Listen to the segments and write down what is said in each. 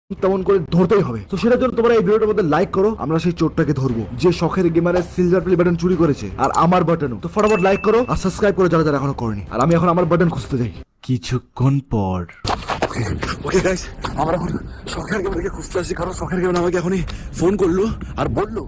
তেমন করে ধরতেই হবে। তো সেটার জন্য তোমরা এই ভিডিওটার মধ্যে লাইক করো, আমরা সেই চোরটাকে ধরবো যে শখের গেমারের সিলভার প্লে বাটন চুরি করেছে আর আমার বাটনও। তো ফটাফট লাইক করো আর সাবস্ক্রাইব করো যারা যারা এখনো করেনি। আর আমি এখন আমার বাটন খুঁজতে যাই। কিছুক্ষণ পর ওকে গাইস, আমরা এখন শখের গেমারকে খুঁজতে আসছি, কারণ শখের গেমার আমাকে এখনই ফোন করলো আর বললো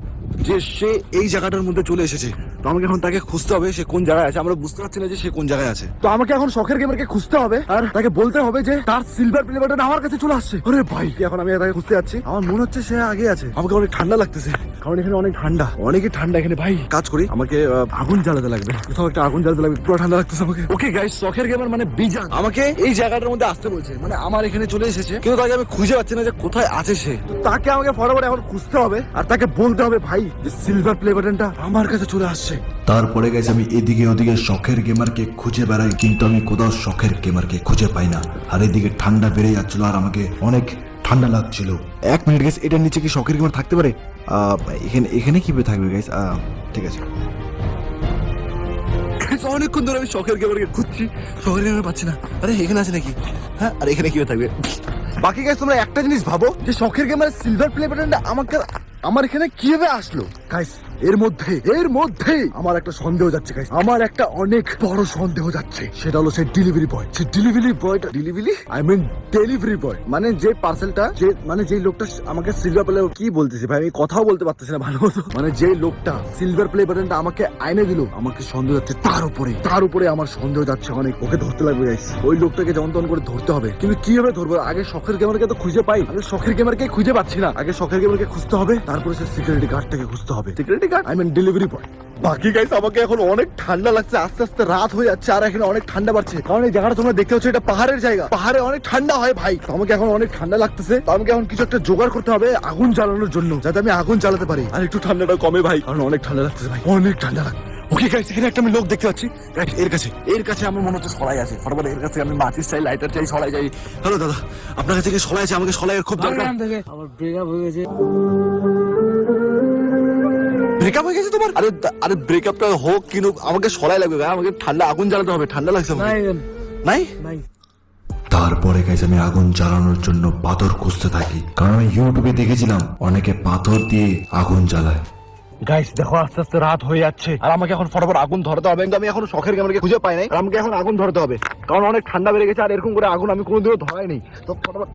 যে সে এই জায়গাটার মধ্যে চলে এসেছে। তো আমাকে এখন তাকে খুঁজতে হবে সে কোন জায়গায় আছে। আমরা বুঝতে পারছি না যে সে কোন জায়গায় আছে। তো আমাকে এখন শখের গেমারকে খুঁজতে হবে আর তাকে বলতে হবে যে তার সিলভার প্লে বাটন আমার কাছে চলে আসছে। আরে ভাই, এখন আমি তাকে খুঁজতে যাচ্ছি। আমার মনে হচ্ছে সে আগে আছে। আমাকে অনেক ঠান্ডা লাগতেছে, কারণ এখানে অনেক ঠান্ডা, অনেকই ঠান্ডা এখানে। ভাই কাজ করি, আমাকে আগুন জ্বালাতে লাগবে, কোথাও একটা আগুন জ্বালাতে লাগবে, পুরো ঠান্ডা লাগতেছে আমাকে। ওকে গাইস, শখের গেমার মানে বিজান আমাকে এই জায়গাটার মধ্যে আসতে বলছে, মানে আমার এখানে চলে এসেছে, কিন্তু তাকে আমি খুঁজে পাচ্ছি না যে কোথায় আছে সে। তো তাকে আমাকে ফটাফট এখন খুঁজতে হবে আর তাকে বলতে হবে ভাই যে সিলভার প্লে বাটনটা আমার কাছে চলে আসছে। তারপরে গেছে আমি এদিকে ওদিকে শখের গেমারকে খুঁজে বেড়াই, কিন্তু আমি কোথাও শখের গেমারকে খুঁজে পাই না। আর এদিকে ঠান্ডা বেড়ে যাচ্ছিল আর আমাকে অনেক ঠান্ডা লাগছিল। এক মিনিট গাইস, এটার নিচে কি শখের গেমার থাকতে পারে? এখানে এখানে কিভাবে থাকবে গাইস? ঠিক আছে, অনেকক্ষণ ধরে আমি শখের গেমারকে খুঁজছি, শখের গেমার পাচ্ছি না। আরে এখানে আছে নাকি? হ্যাঁ, আর এখানে কিভাবে থাকবে? বাকি গাইস তোমরা একটা জিনিস ভাবো যে শখের গেমারের সিলভার প্লে বাটনটা আমার এখানে কিভাবে আসলো? গাইস এর মধ্যে আমার একটা সন্দেহ যাচ্ছে গাইস, আমার একটা অনেক বড় সন্দেহ যাচ্ছে। সেটা হলো সেই ডেলিভারি বয়, মানে যে পার্সেলটা, যে মানে যেই লোকটা আমাকে সিলভার প্লে, কি বলতেছি ভাই আমি কথাও বলতে পারতেছি না ভালো মতো, মানে যে লোকটা সিলভার প্লে বাটনটা আমাকে আইনে দিল, আমাকে সন্দেহ যাচ্ছে তার উপরে আমার সন্দেহ যাচ্ছে অনেক। ওকে ধরতে লাগবে গাইস, ওই লোকটাকে যেমন তেমন করে ধরতে হবে। কিন্তু কিভাবে ধরবো? আগে শখের গেমারকে তো খুঁজে পাই, আমি শখের গেমারকে খুঁজে পাচ্ছি না। আগে শখের গেমারকে খুঁজতে হবে, তারপরে সে সিকিউরিটি গার্ডটাকে খুঁজতে হবে। Security guard, I mean delivery boy. বাকি গাইস আমাকে এখন অনেক ঠান্ডা লাগছে, আস্তে আস্তে রাত হয়ে যাচ্ছে আর এখানে অনেক ঠান্ডা বাড়ছে, কারণ এই জায়গাটা তোমরা দেখতে পাচ্ছ এটা পাহাড়ের জায়গা, পাহাড়ে অনেক ঠান্ডা হয় ভাই। তো আমাকে এখন অনেক ঠান্ডা লাগতেছে, তো আমাকে এখন কিছু একটা জোগাড় করতে হবে আগুন জ্বালানোর জন্য, যাতে আমি আগুন জ্বালাতে পারি আর একটু ঠান্ডাটা কমে ভাই, কারণ অনেক ঠান্ডা লাগতেছে ভাই, অনেক ঠান্ডা লাগছে। ওকে গাইস, এখানে একটা আমি লোক দেখতে পাচ্ছি গাইস, এর কাছে আমার মনে হচ্ছে সলাই আছে। ফটাফট এর কাছে আমি মাচিস চাই, লাইটার চাই, সলাই চাই। হ্যালো দাদা, আপনার কাছে কি সলাই আছে? আমাকে সলাইয়ের খুব দরকার। আমার ব্রেকআপ হয়ে গেছে। ব্রেকআপ হয়ে গেছে তোমার? আরে ব্রেকআপটা হোক, কিন্তু আমাকে সলাই লাগবে ভাই, আমাকে ঠান্ডা আগুন জ্বালাতে হবে, ঠান্ডা লাগছে আমাকে। নাই নাই তারপরে গেছে আমি আগুন জ্বালানোর জন্য পাথর খুঁজতে থাকি, কারণ আমি ইউটিউবে দেখেছিলাম অনেকে পাথর দিয়ে আগুন জ্বালায়। গাইস দেখো, আস্তে আস্তে রাত হয়ে যাচ্ছে আর আমাকে এখন ফটাফট আগুন ধরাতে হবে। কিন্তু আমি এখন শখের গেমারকে খুঁজে পাই নাই, আর আমাকে এখন আগুন ধরাতে হবে, কারণ অনেক ঠান্ডা বেড়ে গেছে আর এরকম করে আগুন আমি কোনোদিনও ধরাই নেই। তো ফটাফট